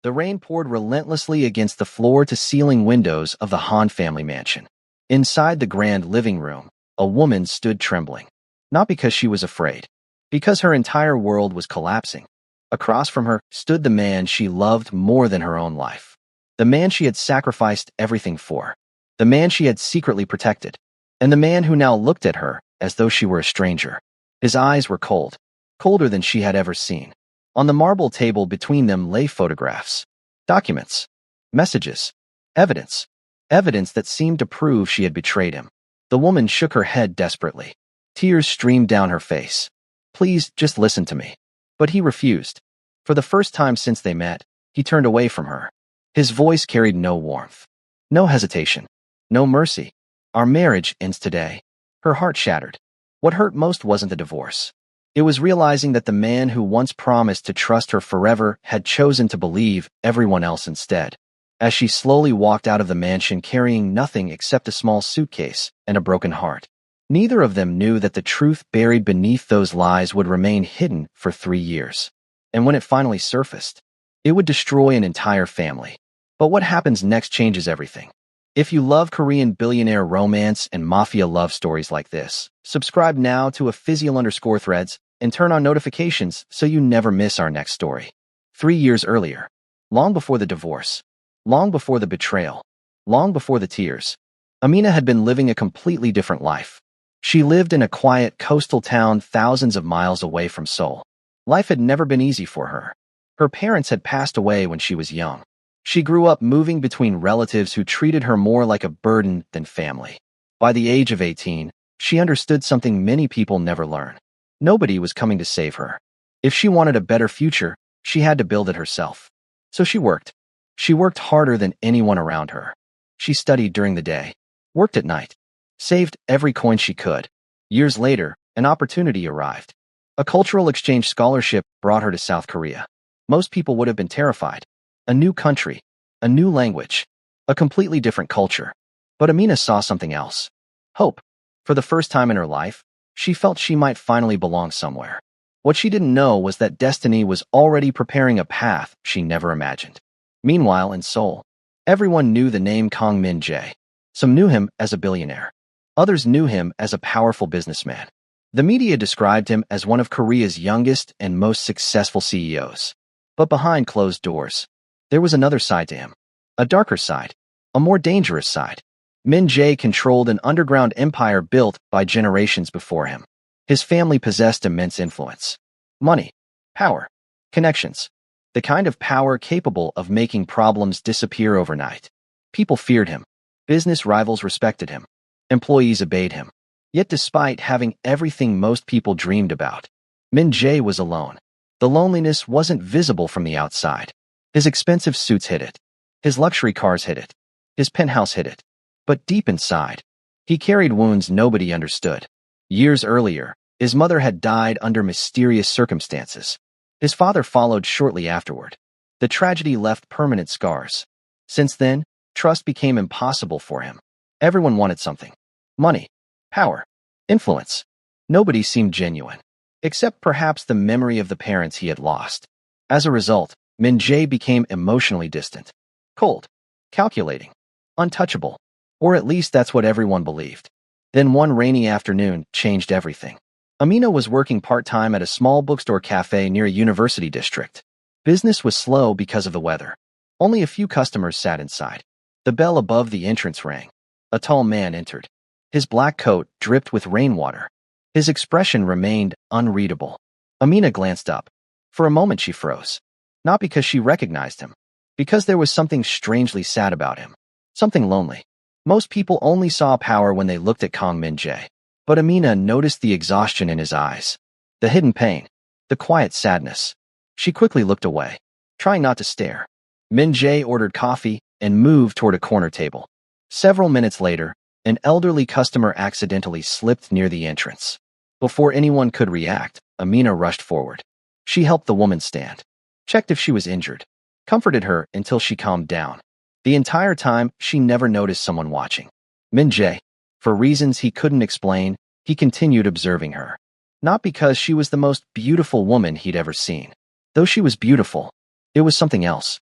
The rain poured relentlessly against the floor-to-ceiling windows of the Han family mansion. Inside the grand living room, a woman stood trembling. Not because she was afraid, because her entire world was collapsing. Across from her stood the man she loved more than her own life. The man she had sacrificed everything for. The man she had secretly protected. And the man who now looked at her as though she were a stranger. His eyes were cold, colder than she had ever seen. On the marble table between them lay photographs, documents, messages, evidence. Evidence that seemed to prove she had betrayed him. The woman shook her head desperately. Tears streamed down her face. "Please, just listen to me." But he refused. For the first time since they met, he turned away from her. His voice carried no warmth, no hesitation, no mercy. "Our marriage ends today." Her heart shattered. What hurt most wasn't the divorce. It was realizing that the man who once promised to trust her forever had chosen to believe everyone else instead. As she slowly walked out of the mansion carrying nothing except a small suitcase and a broken heart, neither of them knew that the truth buried beneath those lies would remain hidden for 3 years. And when it finally surfaced, it would destroy an entire family. But what happens next changes everything. If you love Korean billionaire romance and mafia love stories like this, subscribe now to @Physial_Threads and turn on notifications so you never miss our next story. 3 years earlier, long before the divorce, long before the betrayal, long before the tears, Amina had been living a completely different life. She lived in a quiet coastal town thousands of miles away from Seoul. Life had never been easy for her. Her parents had passed away when she was young. She grew up moving between relatives who treated her more like a burden than family. By the age of 18, she understood something many people never learn. Nobody was coming to save her. If she wanted a better future, she had to build it herself. So she worked. She worked harder than anyone around her. She studied during the day, worked at night, saved every coin she could. Years later, an opportunity arrived. A cultural exchange scholarship brought her to South Korea. Most people would have been terrified. A new country, a new language, a completely different culture. But Amina saw something else. Hope. For the first time in her life, she felt she might finally belong somewhere. What she didn't know was that destiny was already preparing a path she never imagined. Meanwhile, in Seoul, everyone knew the name Kang Min-jae. Some knew him as a billionaire. Others knew him as a powerful businessman. The media described him as one of Korea's youngest and most successful CEOs. But behind closed doors, there was another side to him. A darker side. A more dangerous side. Min-jae controlled an underground empire built by generations before him. His family possessed immense influence. Money. Power. Connections. The kind of power capable of making problems disappear overnight. People feared him. Business rivals respected him. Employees obeyed him. Yet despite having everything most people dreamed about, Min-jae was alone. The loneliness wasn't visible from the outside. His expensive suits hid it. His luxury cars hid it. His penthouse hid it. But deep inside, he carried wounds nobody understood. Years earlier, his mother had died under mysterious circumstances. His father followed shortly afterward. The tragedy left permanent scars. Since then, trust became impossible for him. Everyone wanted something. Money, power, influence. Nobody seemed genuine, except perhaps the memory of the parents he had lost. As a result, Min-jae became emotionally distant, cold, calculating, untouchable. Or at least that's what everyone believed. Then one rainy afternoon changed everything. Amina was working part-time at a small bookstore cafe near a university district. Business was slow because of the weather. Only a few customers sat inside. The bell above the entrance rang. A tall man entered. His black coat dripped with rainwater. His expression remained unreadable. Amina glanced up. For a moment she froze. Not because she recognized him. Because there was something strangely sad about him. Something lonely. Most people only saw power when they looked at Kang Min-jae. But Amina noticed the exhaustion in his eyes. The hidden pain. The quiet sadness. She quickly looked away, trying not to stare. Min-jae ordered coffee and moved toward a corner table. Several minutes later, an elderly customer accidentally slipped near the entrance. Before anyone could react, Amina rushed forward. She helped the woman stand, checked if she was injured, comforted her until she calmed down. The entire time, she never noticed someone watching. Min-jae, for reasons he couldn't explain, he continued observing her. Not because she was the most beautiful woman he'd ever seen. Though she was beautiful, it was something else.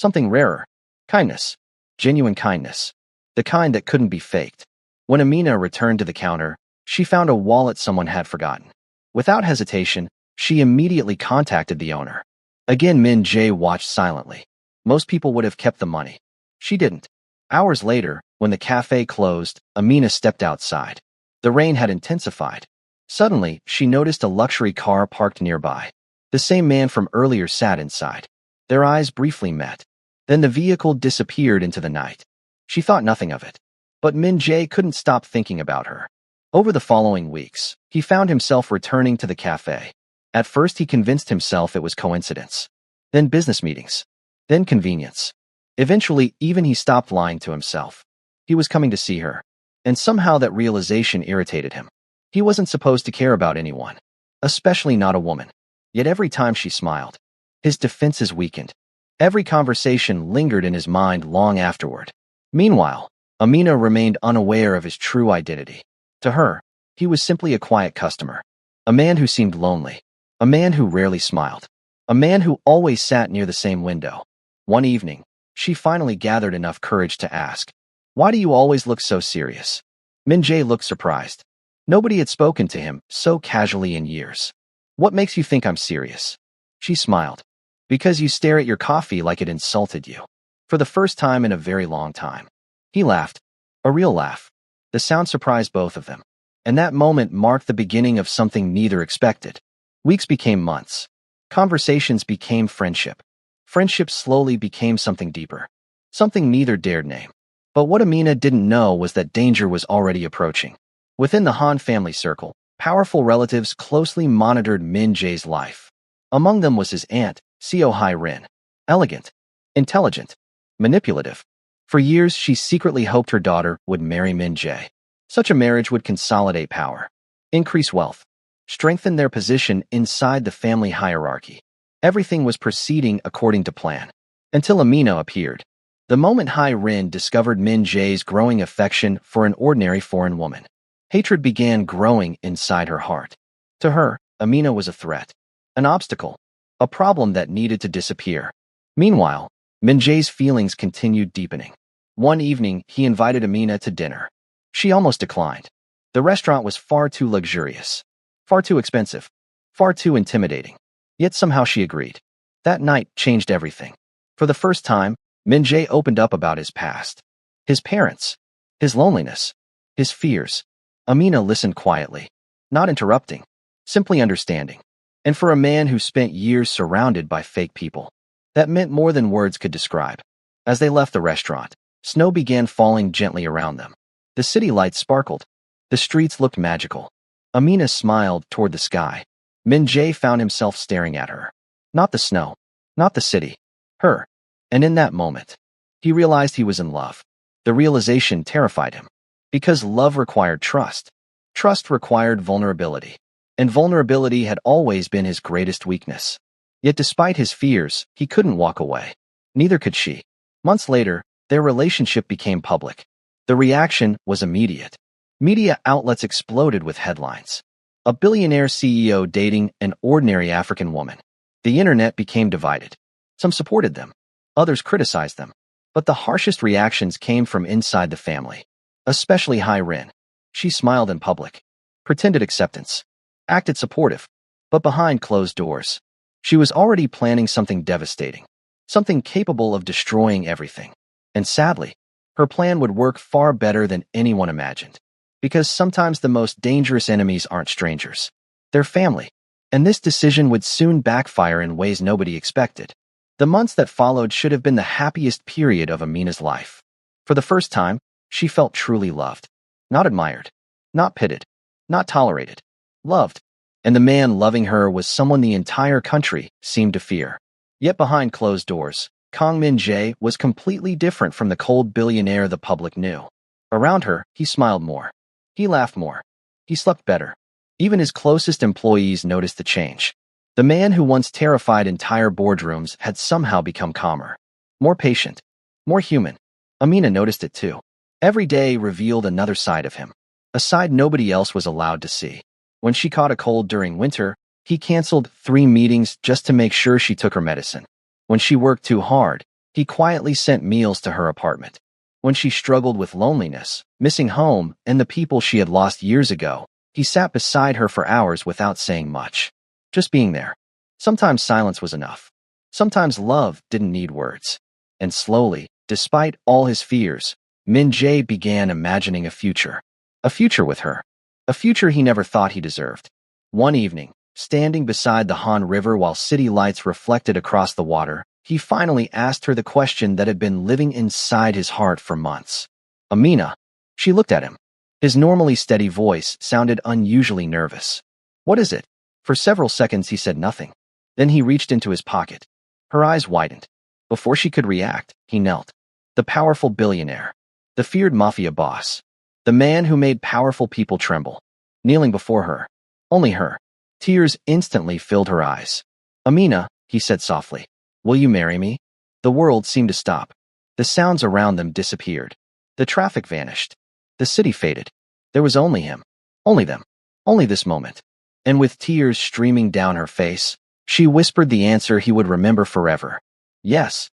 Something rarer. Kindness. Genuine kindness. The kind that couldn't be faked. When Amina returned to the counter, she found a wallet someone had forgotten. Without hesitation, she immediately contacted the owner. Again, Min Jae watched silently. Most people would have kept the money. She didn't. Hours later, when the cafe closed, Amina stepped outside. The rain had intensified. Suddenly, she noticed a luxury car parked nearby. The same man from earlier sat inside. Their eyes briefly met. Then the vehicle disappeared into the night. She thought nothing of it. But Min Jae couldn't stop thinking about her. Over the following weeks, he found himself returning to the cafe. At first, he convinced himself it was coincidence. Then business meetings. Then convenience. Eventually, even he stopped lying to himself. He was coming to see her. And somehow that realization irritated him. He wasn't supposed to care about anyone. Especially not a woman. Yet every time she smiled, his defenses weakened. Every conversation lingered in his mind long afterward. Meanwhile, Amina remained unaware of his true identity. To her, he was simply a quiet customer. A man who seemed lonely. A man who rarely smiled. A man who always sat near the same window. One evening, she finally gathered enough courage to ask, "Why do you always look so serious?" Min Jae looked surprised. Nobody had spoken to him so casually in years. "What makes you think I'm serious?" She smiled. "Because you stare at your coffee like it insulted you." For the first time in a very long time. He laughed. A real laugh. The sound surprised both of them. And that moment marked the beginning of something neither expected. Weeks became months. Conversations became friendship. Friendship slowly became something deeper. Something neither dared name. But what Amina didn't know was that danger was already approaching. Within the Han family circle, powerful relatives closely monitored Min Jae's life. Among them was his aunt, Seo Hai-rin. Elegant, intelligent, manipulative. For years, she secretly hoped her daughter would marry Min Jae. Such a marriage would consolidate power, increase wealth, strengthen their position inside the family hierarchy. Everything was proceeding according to plan. Until Amina appeared. The moment Hai-rin discovered Min Jae's growing affection for an ordinary foreign woman, hatred began growing inside her heart. To her, Amina was a threat, an obstacle, a problem that needed to disappear. Meanwhile, Min Jae's feelings continued deepening. One evening, he invited Amina to dinner. She almost declined. The restaurant was far too luxurious, far too expensive, far too intimidating. Yet somehow she agreed. That night changed everything. For the first time, Min Jae opened up about his past, his parents, his loneliness, his fears. Amina listened quietly, not interrupting, simply understanding. And for a man who spent years surrounded by fake people, that meant more than words could describe. As they left the restaurant, snow began falling gently around them. The city lights sparkled. The streets looked magical. Amina smiled toward the sky. Min Jae found himself staring at her. Not the snow, not the city, her. And in that moment, he realized he was in love. The realization terrified him. Because love required trust. Trust required vulnerability. And vulnerability had always been his greatest weakness. Yet despite his fears, he couldn't walk away. Neither could she. Months later, their relationship became public. The reaction was immediate. Media outlets exploded with headlines. A billionaire CEO dating an ordinary African woman. The internet became divided. Some supported them. Others criticized them. But the harshest reactions came from inside the family. Especially Hai-rin. She smiled in public. Pretended acceptance. Acted supportive. But behind closed doors, she was already planning something devastating. Something capable of destroying everything. And sadly, her plan would work far better than anyone imagined. Because sometimes the most dangerous enemies aren't strangers. They're family. And this decision would soon backfire in ways nobody expected. The months that followed should have been the happiest period of Amina's life. For the first time, she felt truly loved. Not admired. Not pitied. Not tolerated. Loved. And the man loving her was someone the entire country seemed to fear. Yet behind closed doors, Kang Min Jae was completely different from the cold billionaire the public knew. Around her, he smiled more. He laughed more. He slept better. Even his closest employees noticed the change. The man who once terrified entire boardrooms had somehow become calmer. More patient. More human. Amina noticed it too. Every day revealed another side of him. A side nobody else was allowed to see. When she caught a cold during winter, he canceled 3 meetings just to make sure she took her medicine. When she worked too hard, He quietly sent meals to her apartment. When she struggled with loneliness, missing home, and the people she had lost years ago, he sat beside her for hours without saying much. Just being there. Sometimes silence was enough. Sometimes love didn't need words. And slowly, despite all his fears, Min Jae began imagining a future. A future with her. A future he never thought he deserved. One evening, standing beside the Han River while city lights reflected across the water, he finally asked her the question that had been living inside his heart for months. Amina. She looked at him. His normally steady voice sounded unusually nervous. What is it? For several seconds he said nothing. Then he reached into his pocket. Her eyes widened. Before she could react, he knelt. The powerful billionaire. The feared mafia boss. The man who made powerful people tremble. Kneeling before her. Only her. Tears instantly filled her eyes. Amina, he said softly. Will you marry me? The world seemed to stop. The sounds around them disappeared. The traffic vanished. The city faded. There was only him. Only them. Only this moment. And with tears streaming down her face, she whispered the answer he would remember forever. Yes.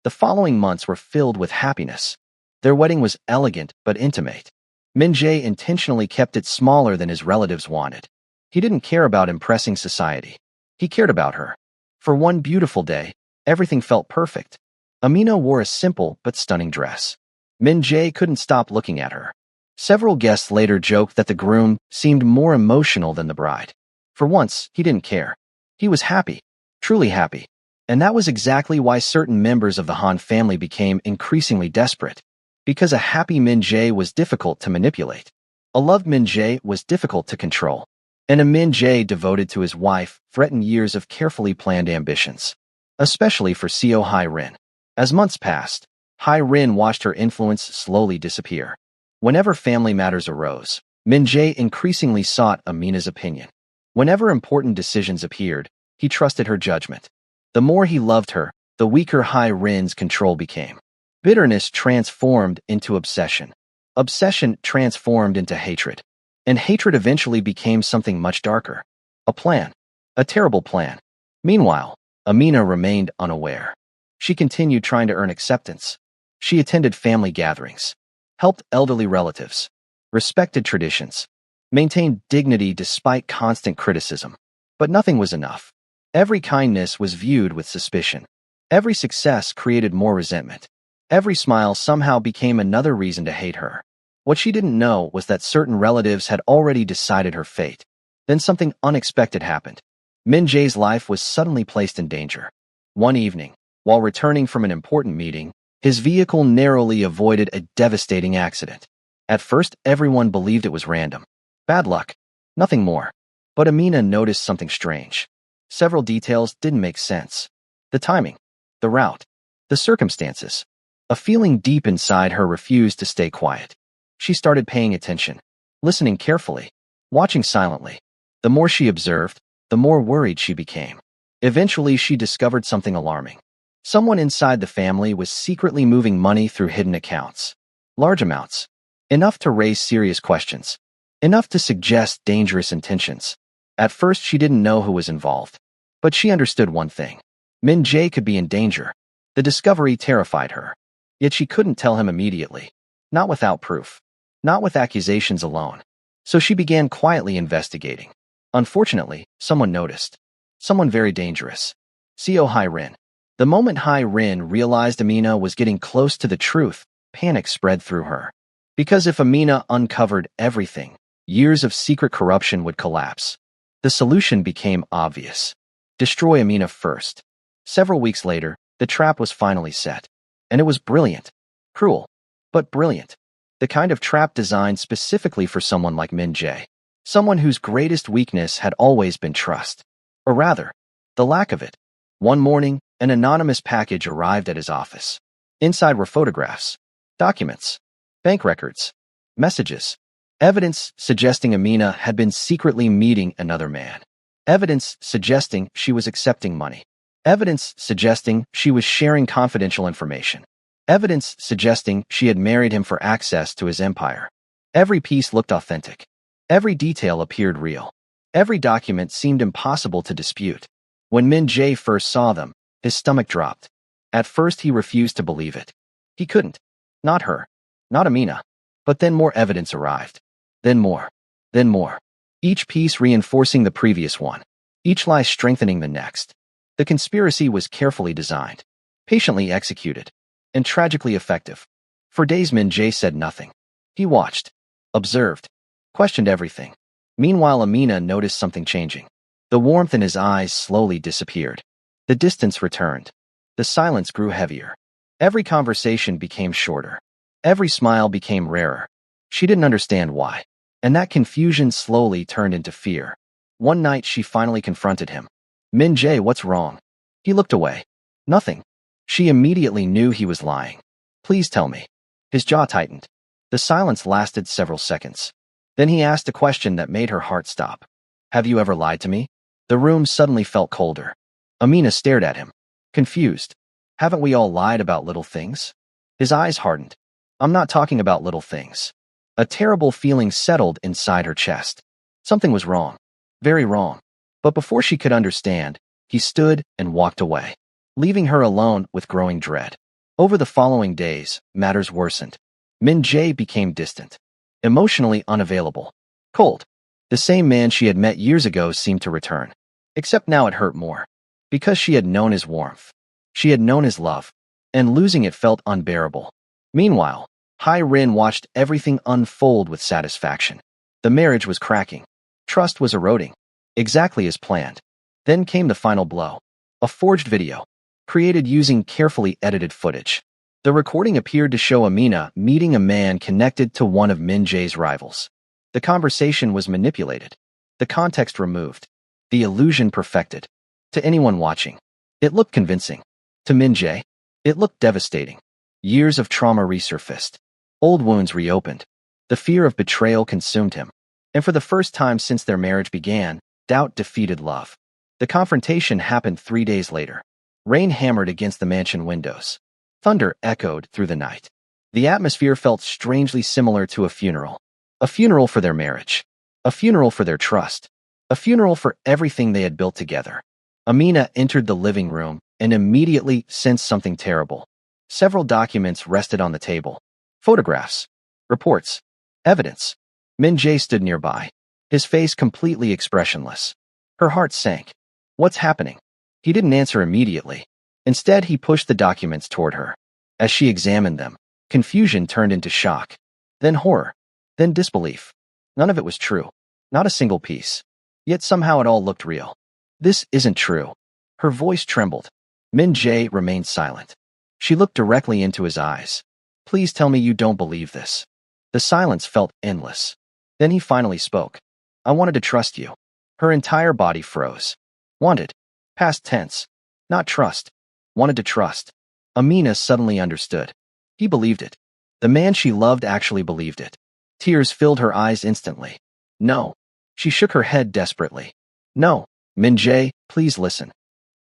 The following months were filled with happiness. Their wedding was elegant but intimate. Min Jae intentionally kept it smaller than his relatives wanted. He didn't care about impressing society. He cared about her. For one beautiful day, everything felt perfect. Amina wore a simple but stunning dress. Min Jae couldn't stop looking at her. Several guests later joked that the groom seemed more emotional than the bride. For once, he didn't care. He was happy, truly happy. And that was exactly why certain members of the Han family became increasingly desperate. Because a happy Min Jae was difficult to manipulate. A loved Min Jae was difficult to control. And a Min Jae devoted to his wife threatened years of carefully planned ambitions. Especially for Seo Hai-rin. As months passed, Hai-rin watched her influence slowly disappear. Whenever family matters arose, Min Jae increasingly sought Amina's opinion. Whenever important decisions appeared, he trusted her judgment. The more he loved her, the weaker Hai-rin's control became. Bitterness transformed into obsession. Obsession transformed into hatred. And hatred eventually became something much darker. A plan. A terrible plan. Meanwhile, Amina remained unaware. She continued trying to earn acceptance. She attended family gatherings, helped elderly relatives, respected traditions, maintained dignity despite constant criticism. But nothing was enough. Every kindness was viewed with suspicion. Every success created more resentment. Every smile somehow became another reason to hate her. What she didn't know was that certain relatives had already decided her fate. Then something unexpected happened. Min Jae's life was suddenly placed in danger. One evening, while returning from an important meeting, his vehicle narrowly avoided a devastating accident. At first, everyone believed it was random. Bad luck. Nothing more. But Amina noticed something strange. Several details didn't make sense. The timing, the route, the circumstances. A feeling deep inside her refused to stay quiet. She started paying attention, listening carefully, watching silently. The more she observed, the more worried she became. Eventually, she discovered something alarming. Someone inside the family was secretly moving money through hidden accounts. Large amounts. Enough to raise serious questions. Enough to suggest dangerous intentions. At first, she didn't know who was involved. But she understood one thing. Min Jae could be in danger. The discovery terrified her. Yet she couldn't tell him immediately. Not without proof. Not with accusations alone. So she began quietly investigating. Unfortunately, someone noticed. Someone very dangerous. Seo Hai-rin. The moment Hai-rin realized Amina was getting close to the truth, panic spread through her. Because if Amina uncovered everything, years of secret corruption would collapse. The solution became obvious. Destroy Amina first. Several weeks later, the trap was finally set. And it was brilliant. Cruel. But brilliant. The kind of trap designed specifically for someone like Min Jae. Someone whose greatest weakness had always been trust. Or rather, the lack of it. One morning, an anonymous package arrived at his office. Inside were photographs, documents, bank records, messages, evidence suggesting Amina had been secretly meeting another man. Evidence suggesting she was accepting money. Evidence suggesting she was sharing confidential information. Evidence suggesting she had married him for access to his empire. Every piece looked authentic. Every detail appeared real. Every document seemed impossible to dispute. When Min Jae first saw them, his stomach dropped. At first he refused to believe it. He couldn't. Not her. Not Amina. But then more evidence arrived. Then more. Then more. Each piece reinforcing the previous one. Each lie strengthening the next. The conspiracy was carefully designed, patiently executed, and tragically effective. For days Min Jae said nothing. He watched, observed, questioned everything. Meanwhile Amina noticed something changing. The warmth in his eyes slowly disappeared. The distance returned. The silence grew heavier. Every conversation became shorter. Every smile became rarer. She didn't understand why. And that confusion slowly turned into fear. One night she finally confronted him. Min Jae, what's wrong? He looked away. Nothing. She immediately knew he was lying. Please tell me. His jaw tightened. The silence lasted several seconds. Then he asked a question that made her heart stop. Have you ever lied to me? The room suddenly felt colder. Amina stared at him, confused. Haven't we all lied about little things? His eyes hardened. I'm not talking about little things. A terrible feeling settled inside her chest. Something was wrong. Very wrong. But before she could understand, he stood and walked away, leaving her alone with growing dread. Over the following days, matters worsened. Min Jae became distant, emotionally unavailable, cold. The same man she had met years ago seemed to return. Except now it hurt more. Because she had known his warmth. She had known his love. And losing it felt unbearable. Meanwhile, Hai Rin watched everything unfold with satisfaction. The marriage was cracking. Trust was eroding. Exactly as planned. Then came the final blow. A forged video. Created using carefully edited footage. The recording appeared to show Amina meeting a man connected to one of Min Jae's rivals. The conversation was manipulated. The context removed. The illusion perfected. To anyone watching, it looked convincing. To Min Jae, it looked devastating. Years of trauma resurfaced. Old wounds reopened. The fear of betrayal consumed him. And for the first time since their marriage began, doubt defeated love. The confrontation happened 3 days later. Rain hammered against the mansion windows. Thunder echoed through the night. The atmosphere felt strangely similar to a funeral. A funeral for their marriage. A funeral for their trust. A funeral for everything they had built together. Amina entered the living room and immediately sensed something terrible. Several documents rested on the table. Photographs. Reports. Evidence. Min Jae stood nearby, his face completely expressionless. Her heart sank. What's happening? He didn't answer immediately. Instead, he pushed the documents toward her. As she examined them, confusion turned into shock. Then horror. Then disbelief. None of it was true. Not a single piece. Yet somehow it all looked real. This isn't true. Her voice trembled. Min Jae remained silent. She looked directly into his eyes. Please tell me you don't believe this. The silence felt endless. Then he finally spoke. I wanted to trust you. Her entire body froze. Wanted. Past tense. Not trust. Wanted to trust. Amina suddenly understood. He believed it. The man she loved actually believed it. Tears filled her eyes instantly. No. She shook her head desperately. No. Min Jae, please listen.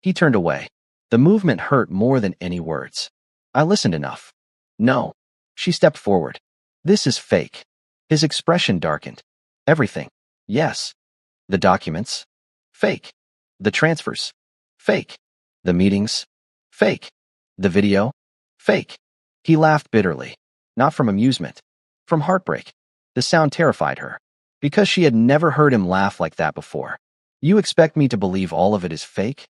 He turned away. The movement hurt more than any words. I listened enough. No. She stepped forward. This is fake. His expression darkened. Everything. Yes. The documents. Fake. The transfers. Fake. The meetings. Fake. The video. Fake. He laughed bitterly. Not from amusement. From heartbreak. The sound terrified her. Because she had never heard him laugh like that before. You expect me to believe all of it is fake?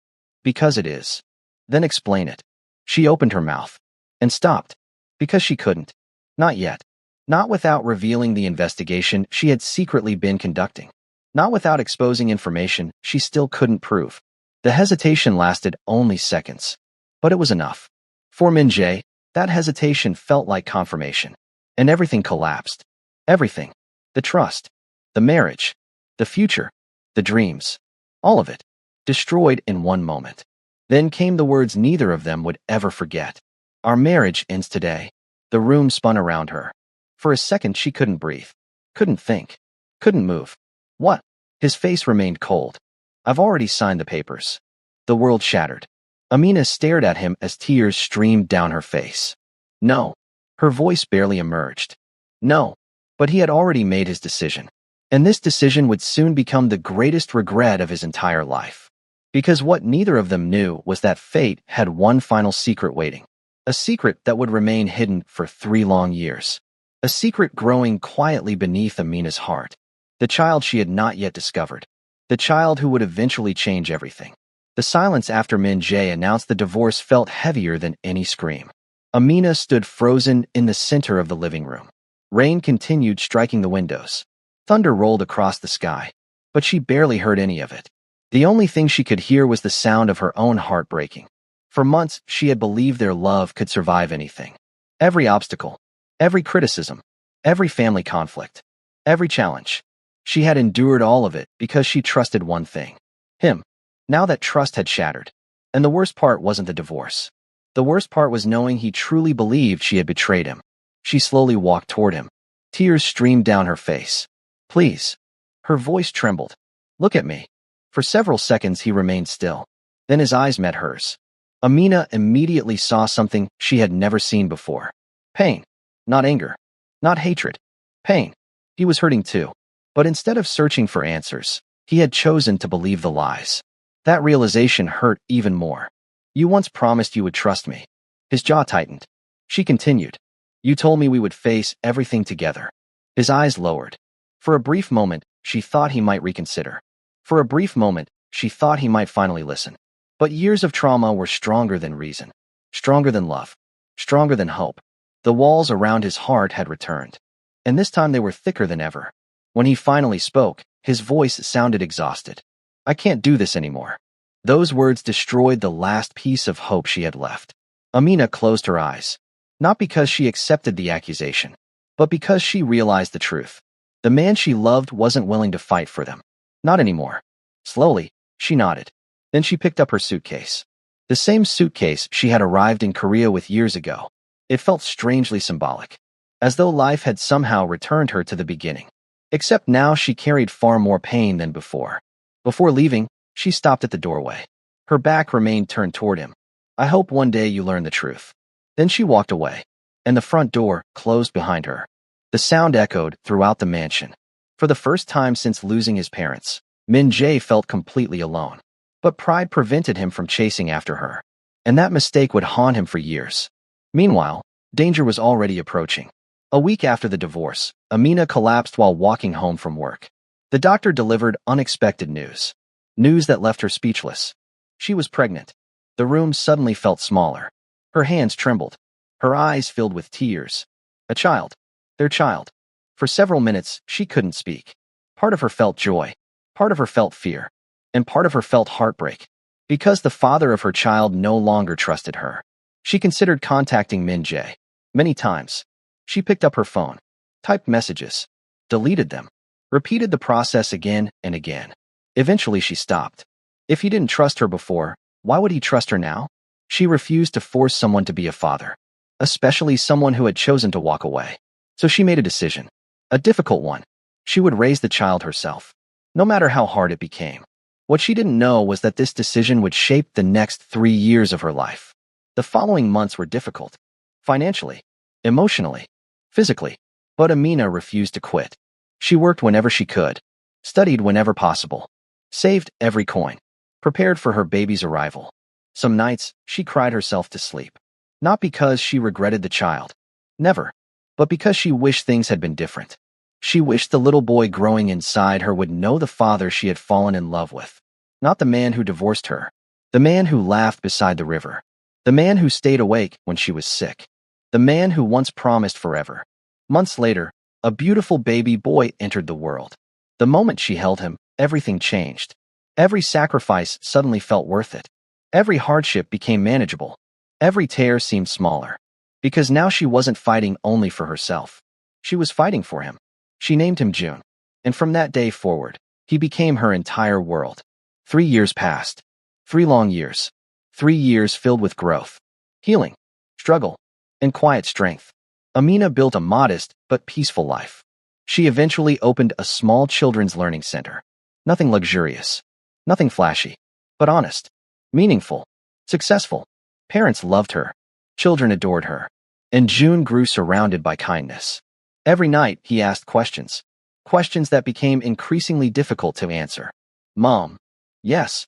Because it is. Then explain it. She opened her mouth. And stopped. Because she couldn't. Not yet. Not without revealing the investigation she had secretly been conducting. Not without exposing information she still couldn't prove. The hesitation lasted only seconds. But it was enough. For Min Jae, that hesitation felt like confirmation. And everything collapsed. Everything. The trust. The marriage. The future. The dreams. All of it. Destroyed in one moment. Then came the words neither of them would ever forget. Our marriage ends today. The room spun around her. For a second she couldn't breathe. Couldn't think. Couldn't move. What? His face remained cold. I've already signed the papers. The world shattered. Amina stared at him as tears streamed down her face. No. Her voice barely emerged. No. But he had already made his decision. And this decision would soon become the greatest regret of his entire life. Because what neither of them knew was that fate had one final secret waiting. A secret that would remain hidden for 3 long years. A secret growing quietly beneath Amina's heart. The child she had not yet discovered. The child who would eventually change everything. The silence after Min Jae announced the divorce felt heavier than any scream. Amina stood frozen in the center of the living room. Rain continued striking the windows. Thunder rolled across the sky, but she barely heard any of it. The only thing she could hear was the sound of her own heart breaking. For months, she had believed their love could survive anything. Every obstacle, every criticism, every family conflict, every challenge. She had endured all of it because she trusted one thing. Him. Now that trust had shattered. And the worst part wasn't the divorce. The worst part was knowing he truly believed she had betrayed him. She slowly walked toward him. Tears streamed down her face. Please. Her voice trembled. Look at me. For several seconds he remained still. Then his eyes met hers. Amina immediately saw something she had never seen before. Pain. Not anger. Not hatred. Pain. He was hurting too. But instead of searching for answers, he had chosen to believe the lies. That realization hurt even more. You once promised you would trust me. His jaw tightened. She continued. You told me we would face everything together. His eyes lowered. For a brief moment, she thought he might reconsider. For a brief moment, she thought he might finally listen. But years of trauma were stronger than reason. Stronger than love. Stronger than hope. The walls around his heart had returned. And this time they were thicker than ever. When he finally spoke, his voice sounded exhausted. I can't do this anymore. Those words destroyed the last piece of hope she had left. Amina closed her eyes. Not because she accepted the accusation, but because she realized the truth. The man she loved wasn't willing to fight for them. Not anymore. Slowly, she nodded. Then she picked up her suitcase. The same suitcase she had arrived in Korea with years ago. It felt strangely symbolic. As though life had somehow returned her to the beginning. Except now she carried far more pain than before. Before leaving, she stopped at the doorway. Her back remained turned toward him. I hope one day you learn the truth. Then she walked away, and the front door closed behind her. The sound echoed throughout the mansion. For the first time since losing his parents, Min Jae felt completely alone. But pride prevented him from chasing after her. And that mistake would haunt him for years. Meanwhile, danger was already approaching. A week after the divorce, Amina collapsed while walking home from work. The doctor delivered unexpected news. News that left her speechless. She was pregnant. The room suddenly felt smaller. Her hands trembled. Her eyes filled with tears. A child. Their child. For several minutes, she couldn't speak. Part of her felt joy. Part of her felt fear. And part of her felt heartbreak. Because the father of her child no longer trusted her. She considered contacting Min Jae. Many times. She picked up her phone. Typed messages. Deleted them. Repeated the process again and again. Eventually she stopped. If he didn't trust her before, why would he trust her now? She refused to force someone to be a father. Especially someone who had chosen to walk away. So she made a decision. A difficult one. She would raise the child herself. No matter how hard it became. What she didn't know was that this decision would shape the next 3 years of her life. The following months were difficult. Financially. Emotionally. Physically. But Amina refused to quit. She worked whenever she could. Studied whenever possible. Saved every coin. Prepared for her baby's arrival. Some nights, she cried herself to sleep. Not because she regretted the child. Never. But because she wished things had been different. She wished the little boy growing inside her would know the father she had fallen in love with. Not the man who divorced her. The man who laughed beside the river. The man who stayed awake when she was sick. The man who once promised forever. Months later, a beautiful baby boy entered the world. The moment she held him, everything changed. Every sacrifice suddenly felt worth it. Every hardship became manageable. Every tear seemed smaller. Because now she wasn't fighting only for herself. She was fighting for him. She named him June. And from that day forward, he became her entire world. 3 years passed. 3 long years. 3 years filled with growth, healing, struggle, and quiet strength. Amina built a modest but peaceful life. She eventually opened a small children's learning center. Nothing luxurious. Nothing flashy. But honest. Meaningful. Successful. Parents loved her. Children adored her. And June grew surrounded by kindness. Every night, he asked questions. Questions that became increasingly difficult to answer. Mom. Yes.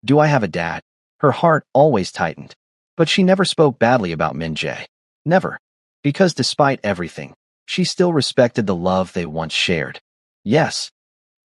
Do I have a dad? Her heart always tightened. But she never spoke badly about Min Jae. Never. Because despite everything, she still respected the love they once shared. Yes.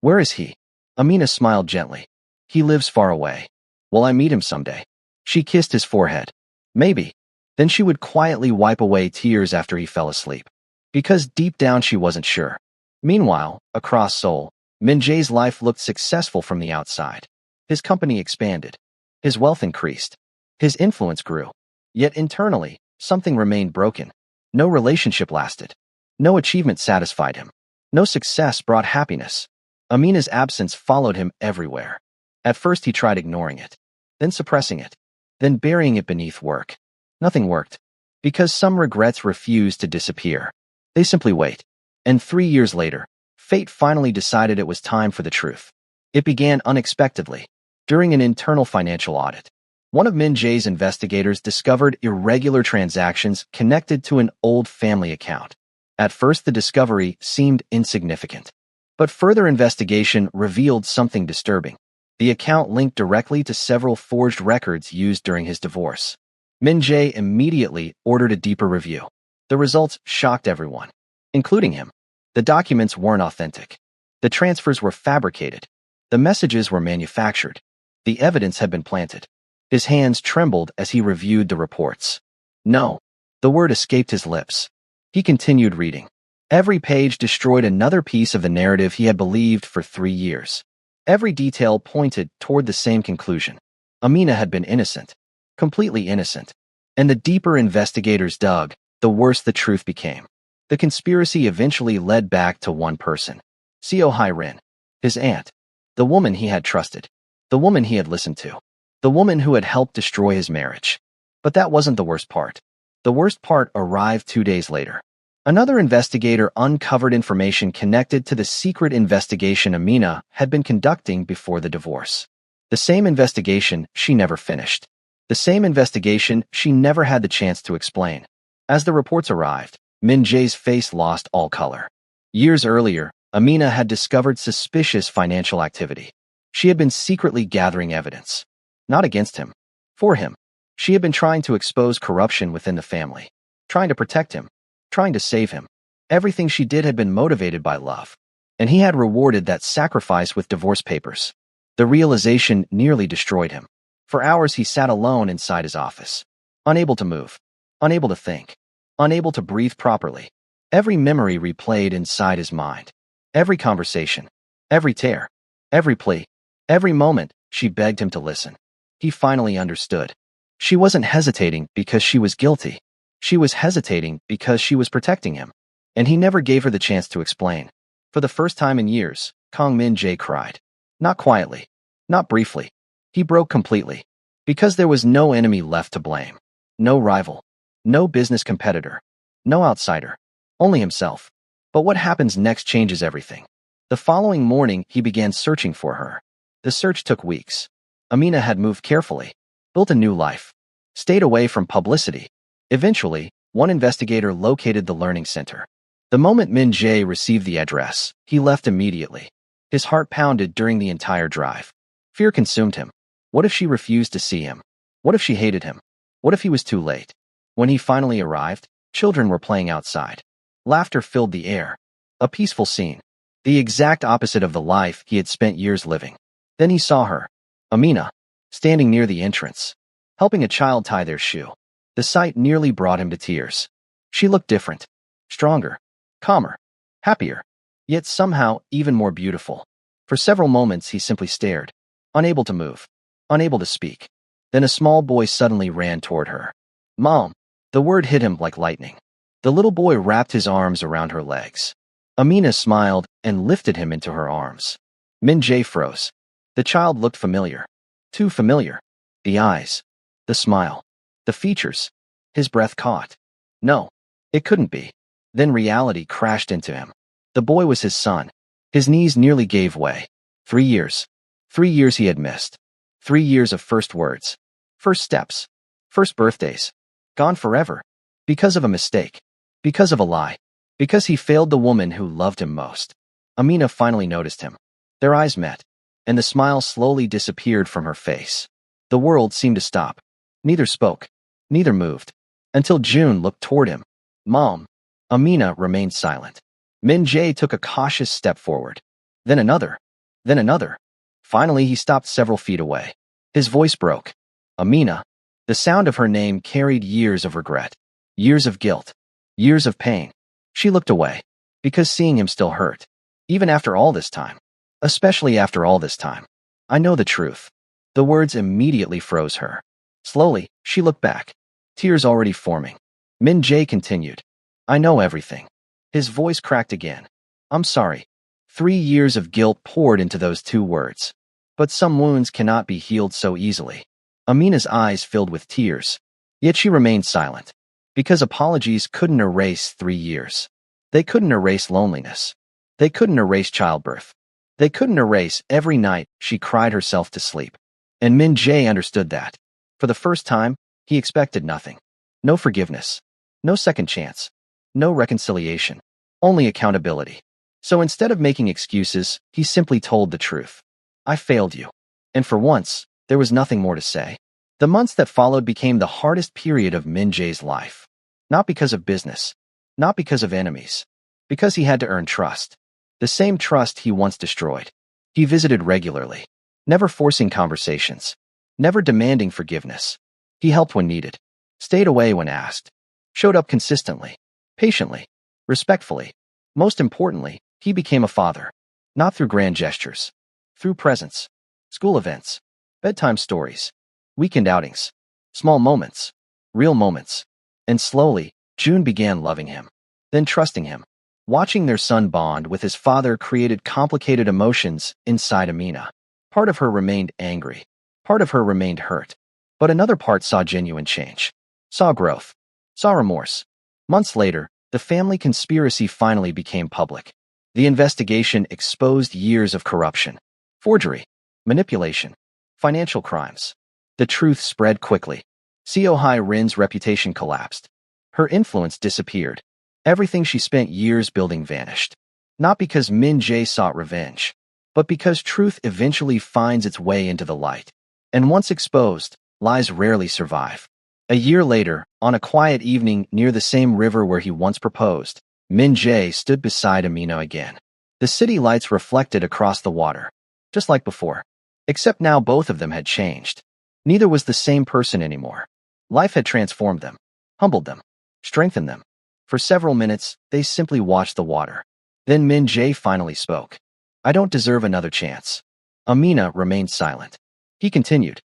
Where is he? Amina smiled gently. He lives far away. Will I meet him someday? She kissed his forehead. Maybe. Then she would quietly wipe away tears after he fell asleep. Because deep down she wasn't sure. Meanwhile, across Seoul, Min Jae's life looked successful from the outside. His company expanded. His wealth increased. His influence grew. Yet internally, something remained broken. No relationship lasted. No achievement satisfied him. No success brought happiness. Amina's absence followed him everywhere. At first he tried ignoring it, then suppressing it, then burying it beneath work. Nothing worked, because some regrets refused to disappear. They simply wait. And 3 years later, fate finally decided it was time for the truth. It began unexpectedly. During an internal financial audit, one of Min Jae's investigators discovered irregular transactions connected to an old family account. At first, the discovery seemed insignificant. But further investigation revealed something disturbing. The account linked directly to several forged records used during his divorce. Min Jae immediately ordered a deeper review. The results shocked everyone, including him. The documents weren't authentic. The transfers were fabricated. The messages were manufactured. The evidence had been planted. His hands trembled as he reviewed the reports. No. The word escaped his lips. He continued reading. Every page destroyed another piece of the narrative he had believed for 3 years. Every detail pointed toward the same conclusion. Amina had been innocent. Completely innocent. And the deeper investigators dug, the worse the truth became. The conspiracy eventually led back to one person. Seo Hai-rin. His aunt. The woman he had trusted. The woman he had listened to. The woman who had helped destroy his marriage. But that wasn't the worst part. The worst part arrived 2 days later. Another investigator uncovered information connected to the secret investigation Amina had been conducting before the divorce. The same investigation she never finished. The same investigation she never had the chance to explain. As the reports arrived, Min Jae's face lost all color. Years earlier, Amina had discovered suspicious financial activity. She had been secretly gathering evidence. Not against him. For him. She had been trying to expose corruption within the family. Trying to protect him. Trying to save him. Everything she did had been motivated by love. And he had rewarded that sacrifice with divorce papers. The realization nearly destroyed him. For hours he sat alone inside his office. Unable to move. Unable to think. Unable to breathe properly. Every memory replayed inside his mind. Every conversation. Every tear. Every plea. Every moment, she begged him to listen. He finally understood. She wasn't hesitating because she was guilty. She was hesitating because she was protecting him. And he never gave her the chance to explain. For the first time in years, Kang Min Jae cried. Not quietly. Not briefly. He broke completely. Because there was no enemy left to blame. No rival. No business competitor. No outsider. Only himself. But what happens next changes everything. The following morning, he began searching for her. The search took weeks. Amina had moved carefully. Built a new life. Stayed away from publicity. Eventually, one investigator located the learning center. The moment Min Jae received the address, he left immediately. His heart pounded during the entire drive. Fear consumed him. What if she refused to see him? What if she hated him? What if he was too late? When he finally arrived, children were playing outside. Laughter filled the air. A peaceful scene. The exact opposite of the life he had spent years living. Then he saw her, Amina, standing near the entrance, helping a child tie their shoe. The sight nearly brought him to tears. She looked different. Stronger. Calmer. Happier. Yet somehow even more beautiful. For several moments he simply stared, unable to move, unable to speak. Then a small boy suddenly ran toward her. Mom! The word hit him like lightning. The little boy wrapped his arms around her legs. Amina smiled and lifted him into her arms. Min Jae froze. The child looked familiar. Too familiar. The eyes. The smile. The features. His breath caught. No. It couldn't be. Then reality crashed into him. The boy was his son. His knees nearly gave way. 3 years. 3 years he had missed. 3 years of first words. First steps. First birthdays. Gone forever. Because of a mistake. Because of a lie. Because he failed the woman who loved him most. Amina finally noticed him. Their eyes met. and the smile slowly disappeared from her face. The world seemed to stop. Neither spoke. Neither moved. Until June looked toward him. Mom. Amina remained silent. Min Jae took a cautious step forward. Then another. Then another. Finally, he stopped several feet away. His voice broke. Amina. The sound of her name carried years of regret. Years of guilt. Years of pain. She looked away. Because seeing him still hurt. Even after all this time. Especially after all this time. I know the truth. The words immediately froze her. Slowly, she looked back. Tears already forming. Min Jae continued. I know everything. His voice cracked again. I'm sorry. 3 years of guilt poured into those 2 words. But some wounds cannot be healed so easily. Amina's eyes filled with tears. Yet she remained silent. Because apologies couldn't erase 3 years. They couldn't erase loneliness. They couldn't erase childbirth. They couldn't erase every night she cried herself to sleep. And Min Jae understood that. For the first time, he expected nothing. No forgiveness. No second chance. No reconciliation. Only accountability. So instead of making excuses, he simply told the truth. I failed you. And for once, there was nothing more to say. The months that followed became the hardest period of Min Jae's life. Not because of business. Not because of enemies. Because he had to earn trust. The same trust he once destroyed. He visited regularly. Never forcing conversations. Never demanding forgiveness. He helped when needed. Stayed away when asked. Showed up consistently. Patiently. Respectfully. Most importantly, he became a father. Not through grand gestures. Through presence. School events. Bedtime stories. Weekend outings. Small moments. Real moments. And slowly, June began loving him. Then trusting him. Watching their son bond with his father created complicated emotions inside Amina. Part of her remained angry. Part of her remained hurt. But another part saw genuine change. Saw growth. Saw remorse. Months later, the family conspiracy finally became public. The investigation exposed years of corruption, forgery, manipulation, financial crimes. The truth spread quickly. Seo Hai-rin's reputation collapsed. Her influence disappeared. Everything she spent years building vanished. Not because Min Jae sought revenge, but because truth eventually finds its way into the light. And once exposed, lies rarely survive. A year later, on a quiet evening near the same river where he once proposed, Min Jae stood beside Amina again. The city lights reflected across the water, just like before. Except now both of them had changed. Neither was the same person anymore. Life had transformed them, humbled them, strengthened them. For several minutes, they simply watched the water. Then Min Jae finally spoke. I don't deserve another chance. Amina remained silent. He continued.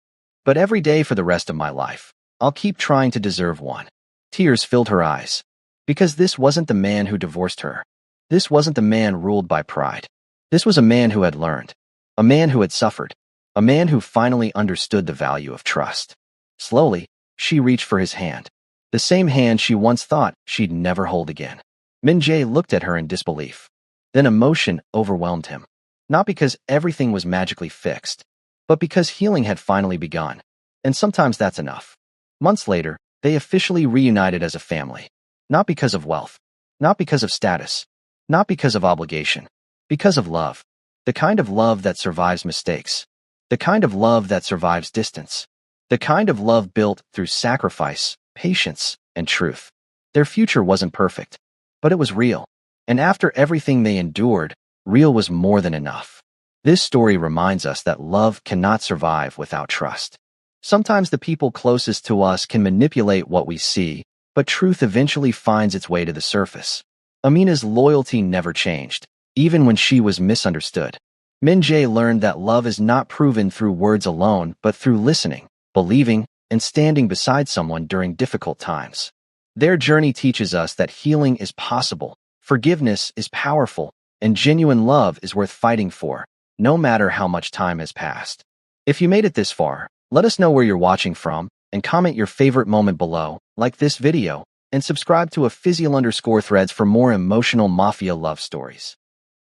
But every day for the rest of my life, I'll keep trying to deserve one. Tears filled her eyes. Because this wasn't the man who divorced her. This wasn't the man ruled by pride. This was a man who had learned. A man who had suffered. A man who finally understood the value of trust. Slowly, she reached for his hand. The same hand she once thought she'd never hold again. Min Jae looked at her in disbelief. Then emotion overwhelmed him. Not because everything was magically fixed, but because healing had finally begun. And sometimes that's enough. Months later, they officially reunited as a family. Not because of wealth. Not because of status. Not because of obligation. Because of love. The kind of love that survives mistakes. The kind of love that survives distance. The kind of love built through sacrifice, patience, and truth. Their future wasn't perfect, but it was real. And after everything they endured, real was more than enough. This story reminds us that love cannot survive without trust. Sometimes the people closest to us can manipulate what we see, but truth eventually finds its way to the surface. Amina's loyalty never changed, even when she was misunderstood. Min Jae learned that love is not proven through words alone, but through listening, believing, and standing beside someone during difficult times. Their journey teaches us that healing is possible, forgiveness is powerful, and genuine love is worth fighting for, no matter how much time has passed. If you made it this far, let us know where you're watching from, and comment your favorite moment below, like this video, and subscribe to _Threads for more emotional Mafia love stories.